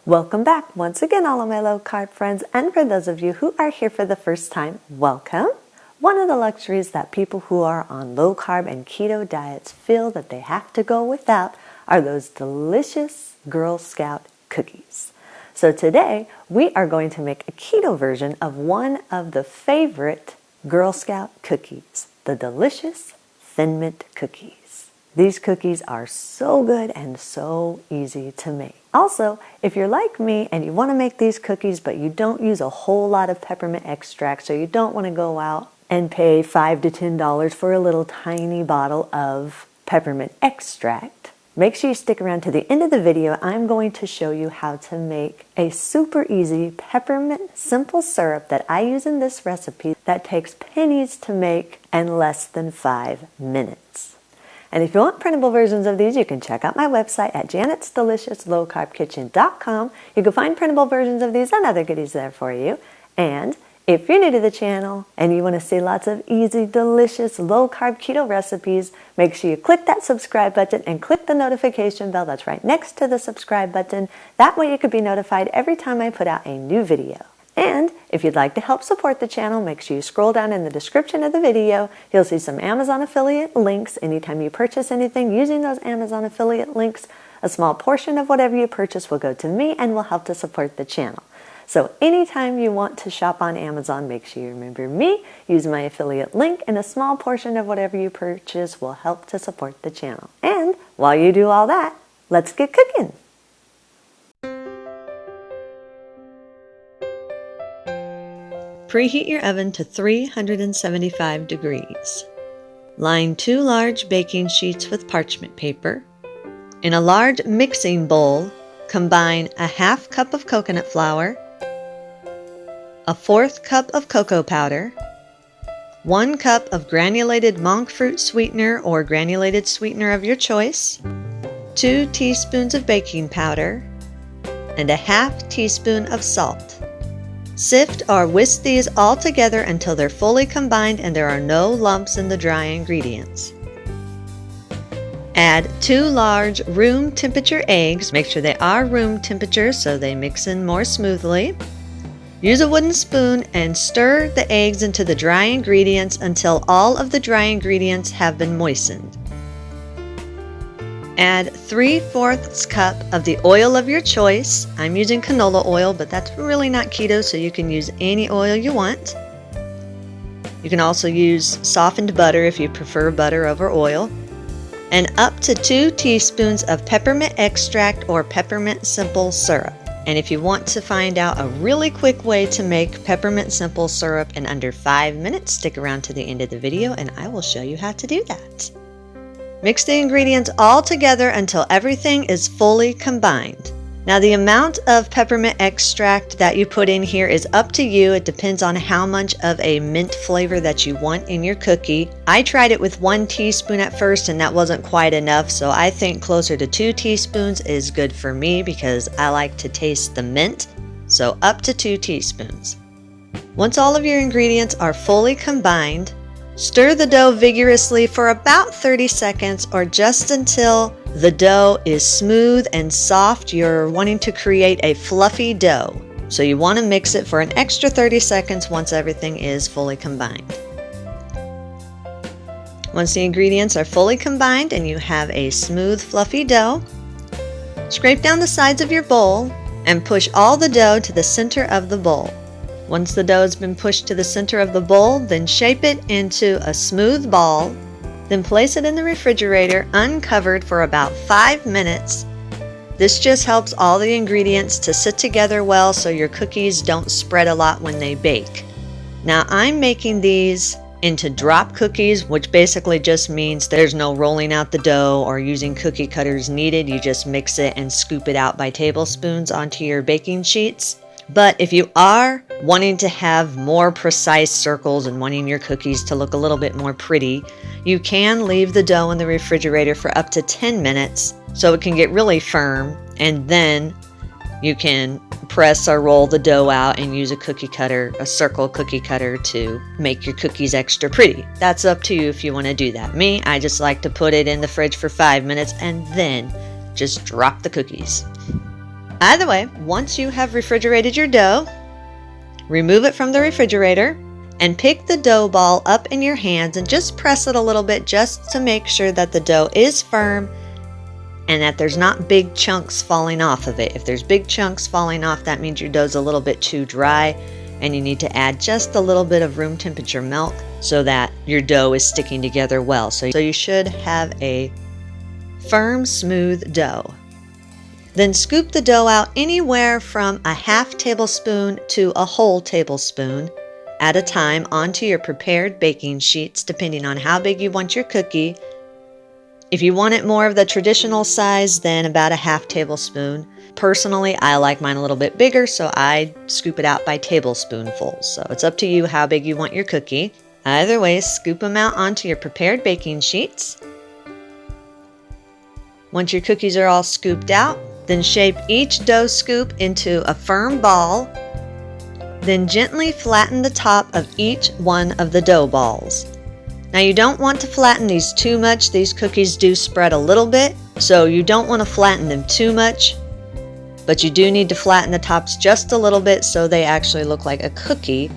Welcome back once again, all of my low carb friends, and for those of you who are here for the first time, welcome. One of the luxuries that people who are on low carb and keto diets feel that they have to go without are those delicious Girl Scout cookies. So today we are going to make a keto version of one of the favorite Girl Scout cookies, the delicious Thin Mint cookies. These cookies are so good and so easy to make. Also, if you're like me and you want to make these cookies but you don't use a whole lot of peppermint extract, so you don't want to go out and pay $5 to $10 for a little tiny bottle of peppermint extract, make sure you stick around to the end of the video. I'm going to show you how to make a super easy peppermint simple syrup that I use in this recipe that takes pennies to make and less than 5 minutes. And if you want printable versions of these, you can check out my website at janetsdeliciouslowcarbkitchen.com. You can find printable versions of these and other goodies there for you. And if you're new to the channel and you want to see lots of easy, delicious, low-carb keto recipes, make sure you click that subscribe button and click the notification bell that's right next to the subscribe button. That way you can be notified every time I put out a new video. And if you'd like to help support the channel, make sure you scroll down in the description of the video. You'll see some Amazon affiliate links. Anytime you purchase anything using those Amazon affiliate links, a small portion of whatever you purchase will go to me and will help to support the channel. So anytime you want to shop on Amazon, make sure you remember me, use my affiliate link, and a small portion of whatever you purchase will help to support the channel. And while you do all that, let's get cooking. Preheat your oven to 375 degrees. Line 2 large baking sheets with parchment paper. In a large mixing bowl, combine a half cup of coconut flour, a 1/4 cup of cocoa powder, 1 cup of granulated monfruit sweetener or granulated sweetener of your choice, 2 teaspoons of baking powder, and a half teaspoon of salt. Sift or whisk these all together until they're fully combined and there are no lumps in the dry ingredients. Add 2 large room temperature eggs. Make sure they are room temperature so they mix in more smoothly. Use a wooden spoon and stir the eggs into the dry ingredients until all of the dry ingredients have been moistened. Add 3/4 cup of the oil of your choice. I'm using canola oil, but that's really not keto, so you can use any oil you want. You can also use softened butter if you prefer butter over oil. And up to 2 teaspoons of peppermint extract or peppermint simple syrup. And if you want to find out a really quick way to make peppermint simple syrup in under 5 minutes, stick around to the end of the video and I will show you how to do that. Mix the ingredients all together until everything is fully combined. Now the amount of peppermint extract that you put in here is up to you. It depends on how much of a mint flavor that you want in your cookie. I tried it with 1 teaspoon at first and that wasn't quite enough, so I think closer to 2 teaspoons is good for me because I like to taste the mint, so up to 2 teaspoons. Once all of your ingredients are fully combined, stir the dough vigorously for about 30 seconds or just until the dough is smooth and soft. You're wanting to create a fluffy dough. So you want to mix it for an extra 30 seconds once everything is fully combined. Once the ingredients are fully combined and you have a smooth, fluffy dough, scrape down the sides of your bowl and push all the dough to the center of the bowl. Once the dough has been pushed to the center of the bowl, then shape it into a smooth ball. Then place it in the refrigerator uncovered for about 5 minutes. This just helps all the ingredients to sit together well so your cookies don't spread a lot when they bake. Now I'm making these into drop cookies, which basically just means there's no rolling out the dough or using cookie cutters needed. You just mix it and scoop it out by tablespoons onto your baking sheets. But if you are wanting to have more precise circles and wanting your cookies to look a little bit more pretty, you can leave the dough in the refrigerator for up to 10 minutes so it can get really firm, and then you can press or roll the dough out and use a cookie cutter, a circle cookie cutter, to make your cookies extra pretty. That's up to you if you want to do that. Me, I just like to put it in the fridge for 5 minutes and then just drop the cookies. Either way, once you have refrigerated your dough, remove it from the refrigerator and pick the dough ball up in your hands and just press it a little bit just to make sure that the dough is firm and that there's not big chunks falling off of it. If there's big chunks falling off, that means your dough's a little bit too dry and you need to add just a little bit of room temperature milk so that your dough is sticking together well. So you should have a firm, smooth dough. Then scoop the dough out anywhere from a half tablespoon to a whole tablespoon at a time onto your prepared baking sheets, depending on how big you want your cookie. If you want it more of the traditional size, then about a half tablespoon. Personally, I like mine a little bit bigger, so I scoop it out by tablespoonfuls. So it's up to you how big you want your cookie. Either way, scoop them out onto your prepared baking sheets. Once your cookies are all scooped out, then shape each dough scoop into a firm ball. Then gently flatten the top of each one of the dough balls. Now you don't want to flatten these too much. These cookies do spread a little bit, so you don't want to flatten them too much, but you do need to flatten the tops just a little bit so they actually look like a cookie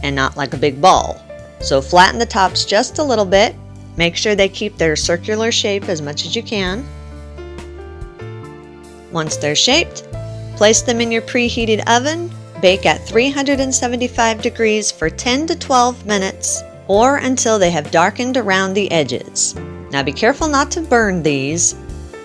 and not like a big ball. So flatten the tops just a little bit. Make sure they keep their circular shape as much as you can. Once they're shaped, place them in your preheated oven. Bake at 375 degrees for 10 to 12 minutes or until they have darkened around the edges. Now be careful not to burn these.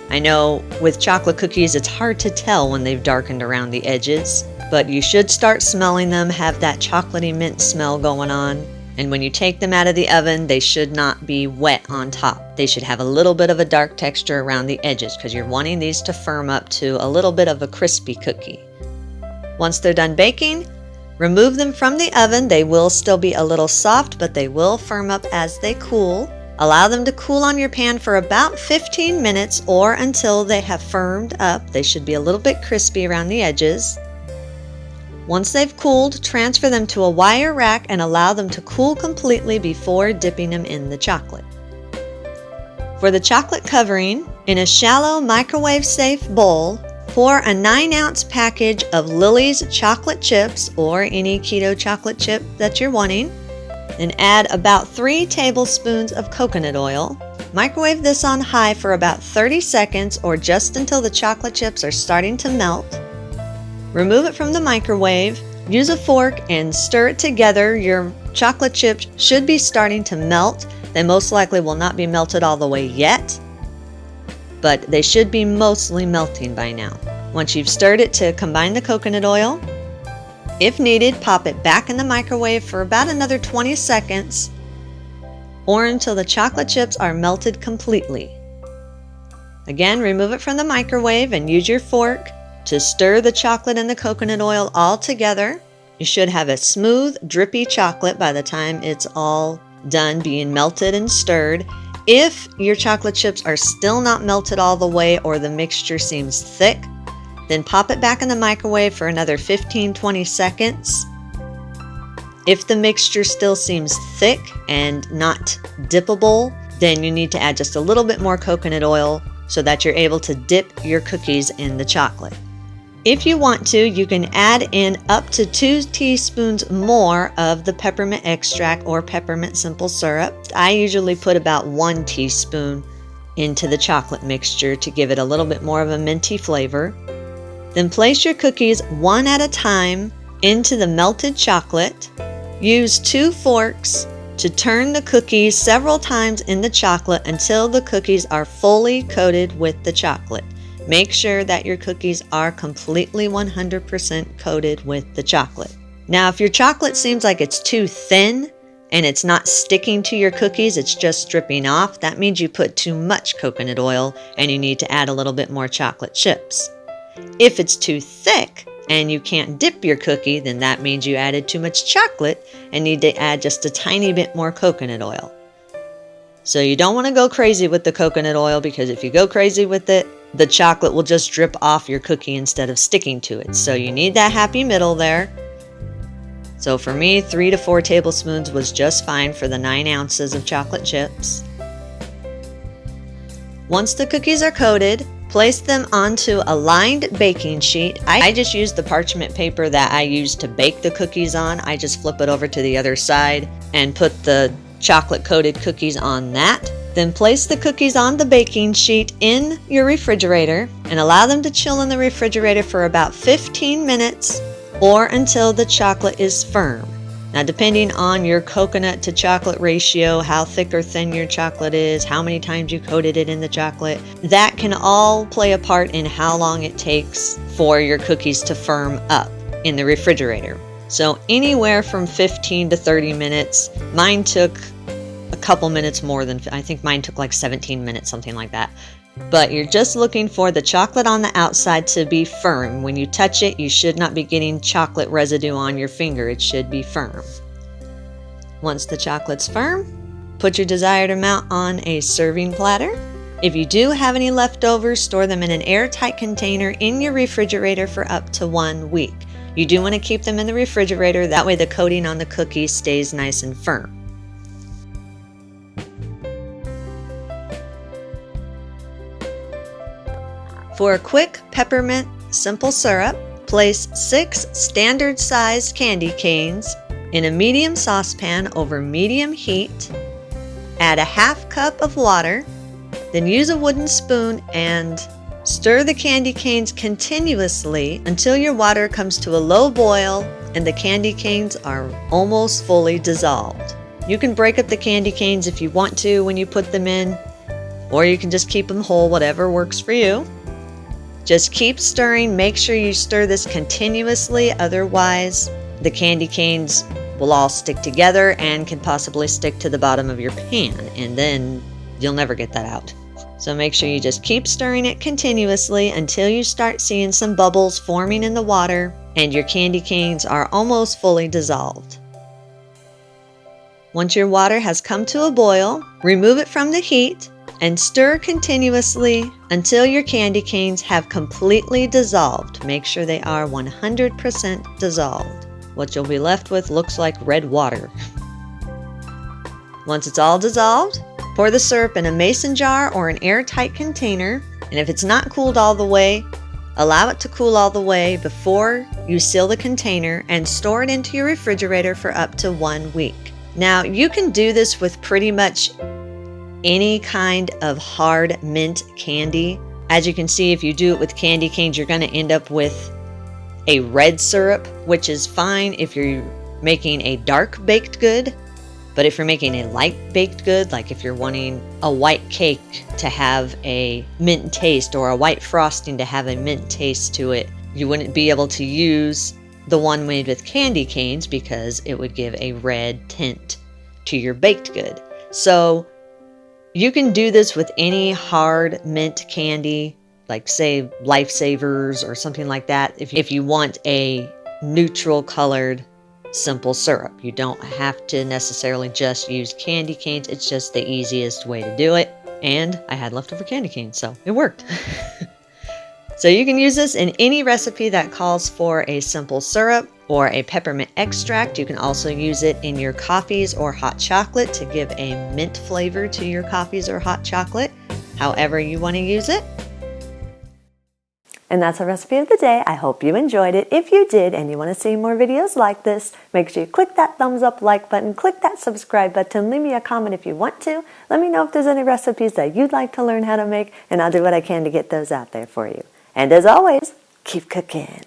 I know with chocolate cookies it's hard to tell when they've darkened around the edges, but you should start smelling them, have that chocolatey mint smell going on. And when you take them out of the oven, they should not be wet on top. They should have a little bit of a dark texture around the edges because you're wanting these to firm up to a little bit of a crispy cookie. Once they're done baking, remove them from the oven. They will still be a little soft, but they will firm up as they cool. Allow them to cool on your pan for about 15 minutes or until they have firmed up. They should be a little bit crispy around the edges. Once they've cooled, transfer them to a wire rack and allow them to cool completely before dipping them in the chocolate. For the chocolate covering, in a shallow microwave-safe bowl, pour a 9-ounce package of Lily's chocolate chips or any keto chocolate chip that you're wanting. Then add about 3 tablespoons of coconut oil. Microwave this on high for about 30 seconds or just until the chocolate chips are starting to melt. Remove it from the microwave. Use a fork and stir it together. Your chocolate chips should be starting to melt. They most likely will not be melted all the way yet, but they should be mostly melting by now. Once you've stirred it to combine the coconut oil, if needed, pop it back in the microwave for about another 20 seconds or until the chocolate chips are melted completely. Again, remove it from the microwave and use your fork to stir the chocolate and the coconut oil all together. You should have a smooth, drippy chocolate by the time it's all done being melted and stirred. If your chocolate chips are still not melted all the way or the mixture seems thick, then pop it back in the microwave for another 15-20 seconds. If the mixture still seems thick and not dippable, then you need to add just a little bit more coconut oil so that you're able to dip your cookies in the chocolate. If you want to, you can add in up to 2 teaspoons more of the peppermint extract or peppermint simple syrup. I usually put about 1 teaspoon into the chocolate mixture to give it a little bit more of a minty flavor. Then place your cookies one at a time into the melted chocolate. Use 2 forks to turn the cookies several times in the chocolate until the cookies are fully coated with the chocolate. Make sure that your cookies are completely 100% coated with the chocolate. Now, if your chocolate seems like it's too thin and it's not sticking to your cookies, it's just dripping off, that means you put too much coconut oil and you need to add a little bit more chocolate chips. If it's too thick and you can't dip your cookie, then that means you added too much chocolate and need to add just a tiny bit more coconut oil. So you don't want to go crazy with the coconut oil, because if you go crazy with it, the chocolate will just drip off your cookie instead of sticking to it. So you need that happy middle there. So for me, 3 to 4 tablespoons was just fine for the 9 ounces of chocolate chips. Once the cookies are coated, Place them onto a lined baking sheet. I just use the parchment paper that I use to bake the cookies on. I just flip it over to the other side and put the chocolate coated cookies on that. Then place the cookies on the baking sheet in your refrigerator and allow them to chill in the refrigerator for about 15 minutes or until the chocolate is firm. Now, depending on your coconut to chocolate ratio, how thick or thin your chocolate is, how many times you coated it in the chocolate, that can all play a part in how long it takes for your cookies to firm up in the refrigerator. So anywhere from 15 to 30 minutes. Mine took a couple minutes more than, I think mine took like 17 minutes, something like that. But you're just looking for the chocolate on the outside to be firm. When you touch it, you should not be getting chocolate residue on your finger. It should be firm. Once the chocolate's firm, put your desired amount on a serving platter. If you do have any leftovers, store them in an airtight container in your refrigerator for up to 1 week. You do want to keep them in the refrigerator, that way the coating on the cookie stays nice and firm. For a quick peppermint simple syrup, place 6 standard-sized candy canes in a medium saucepan over medium heat. Add a half cup of water, then use a wooden spoon and stir the candy canes continuously until your water comes to a low boil and the candy canes are almost fully dissolved. You can break up the candy canes if you want to when you put them in, or you can just keep them whole, whatever works for you. Just keep stirring. Make sure you stir this continuously, otherwise the candy canes will all stick together and can possibly stick to the bottom of your pan, and then you'll never get that out. So make sure you just keep stirring it continuously until you start seeing some bubbles forming in the water and your candy canes are almost fully dissolved. Once your water has come to a boil, remove it from the heat and stir continuously until your candy canes have completely dissolved. Make sure they are 100% dissolved. What you'll be left with looks like red water. Once it's all dissolved, pour the syrup in a mason jar or an airtight container, and if it's not cooled all the way, allow it to cool all the way before you seal the container and store it into your refrigerator for up to 1 week. Now, you can do this with pretty much any kind of hard mint candy. As you can see, if you do it with candy canes, you're going to end up with a red syrup, which is fine if you're making a dark baked good. But if you're making a light baked good, like if you're wanting a white cake to have a mint taste or a white frosting to have a mint taste to it, you wouldn't be able to use the one made with candy canes because it would give a red tint to your baked good. So you can do this with any hard mint candy, like say Lifesavers or something like that. If you want a neutral colored simple syrup, you don't have to necessarily just use candy canes. It's just the easiest way to do it. And I had leftover candy canes, so it worked. So you can use this in any recipe that calls for a simple syrup or a peppermint extract. You can also use it in your coffees or hot chocolate to give a mint flavor to your coffees or hot chocolate, however you want to use it. And that's our recipe of the day. I hope you enjoyed it. If you did and you want to see more videos like this, make sure you click that thumbs up like button, click that subscribe button, leave me a comment if you want to. Let me know if there's any recipes that you'd like to learn how to make, and I'll do what I can to get those out there for you. And as always, keep cooking.